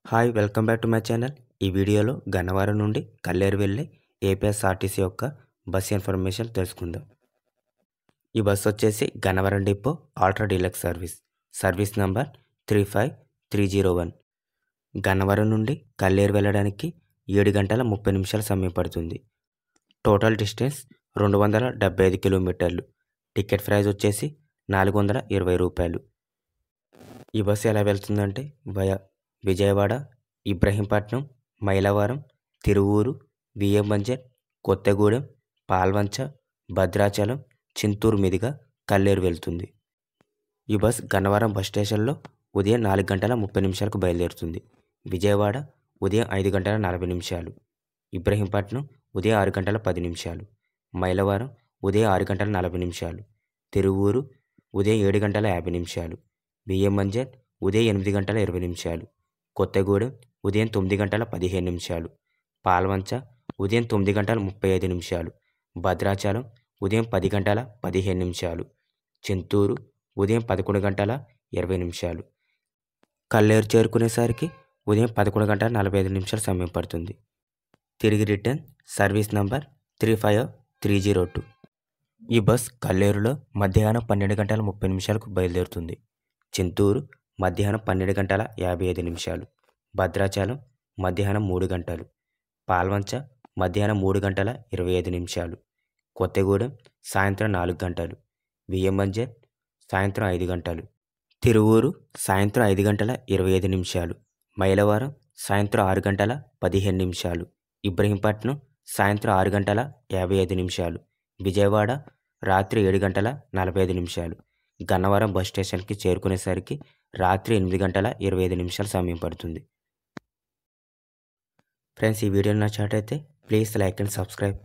Hi welcome back to my channel. ఈ వీడియోలో గన్నవరం నుండి కల్లేరు వెళ్ళే ఏపీఎస్ఆర్టీసీ యొక్క బస్ ఇన్ఫర్మేషన్ తెలుసుకుందాం. ఈ బస్సు వచ్చేసి Gannavaram depot ultra deluxe service number 35301. Gannavaram నుండి కల్లేరు వెళ్ళడానికి 7 గంటల 30 నిమిషాల సమయం పడుతుంది. టోటల్ డిస్టెన్స్ 275 కిలోమీటర్లు. టికెట్ ప్రైస్ వచ్చేసి 420 రూపాయలు. ఈ బస్సు ఎలా వెళ్తుందంటే వయా విజయవాడ, ఇబ్రహీంపట్నం, మైలవరం, తిరువూరు, బియ్యం బంజర్, కొత్తగూడెం, పాల్వంచ, భద్రాచలం, చింతూరు మీదుగా కల్లేరు వెళ్తుంది. ఈ బస్ గన్నవరం బస్ స్టేషన్లో ఉదయం 4 గంటల 30 నిమిషాలకు బయలుదేరుతుంది. విజయవాడ ఉదయం 5 గంటల 40 నిమిషాలు, ఇబ్రహీంపట్నం ఉదయం 6 గంటల 10 నిమిషాలు, మైలవరం ఉదయం 6 గంటల 40 నిమిషాలు, తిరువూరు ఉదయం 7 గంటల 50 నిమిషాలు, బియ్యం బంజర్ ఉదయం 8 గంటల 20 నిమిషాలు, కొత్తగూడెం ఉదయం 9 గంటల 15 నిమిషాలు, పాల్వంచ ఉదయం 9 గంటల 35 నిమిషాలు, భద్రాచలం ఉదయం 10 గంటల 15 నిమిషాలు, చింతూరు ఉదయం 11 గంటల 20 నిమిషాలు. కల్లేరు చేరుకునేసరికి ఉదయం 11 గంటల 45 నిమిషాల సమయం పడుతుంది. తిరిగి రిటర్న్ సర్వీస్ నంబర్ 35302. ఈ బస్ కల్లేరులో మధ్యాహ్నం 12 గంటల 30 నిమిషాలకు బయలుదేరుతుంది. చింతూరు మధ్యాహ్నం 12 గంటల 55 నిమిషాలు, భద్రాచలం మధ్యాహ్నం 3 గంటలు, పాల్వంచ మధ్యాహ్నం 3 గంటల 25 నిమిషాలు, కొత్తగూడెం సాయంత్రం 4 గంటలు, బియ్యం బంజర్ సాయంత్రం 5 గంటలు, తిరువూరు సాయంత్రం 5 గంటల 25 నిమిషాలు, మైలవరం సాయంత్రం 6 గంటల 15 నిమిషాలు, ఇబ్రహీంపట్నం సాయంత్రం 6 గంటల 55 నిమిషాలు, విజయవాడ రాత్రి 7 గంటల 45 నిమిషాలు. గన్నవరం బస్ స్టేషన్కి చేరుకునేసరికి రాత్రి 8 గంటల 25 నిమిషాల సమయం పడుతుంది. ఫ్రెండ్స్, ఈ వీడియో నచ్చినట్లయితే ప్లీజ్ లైక్ అండ్ సబ్స్క్రైబ్.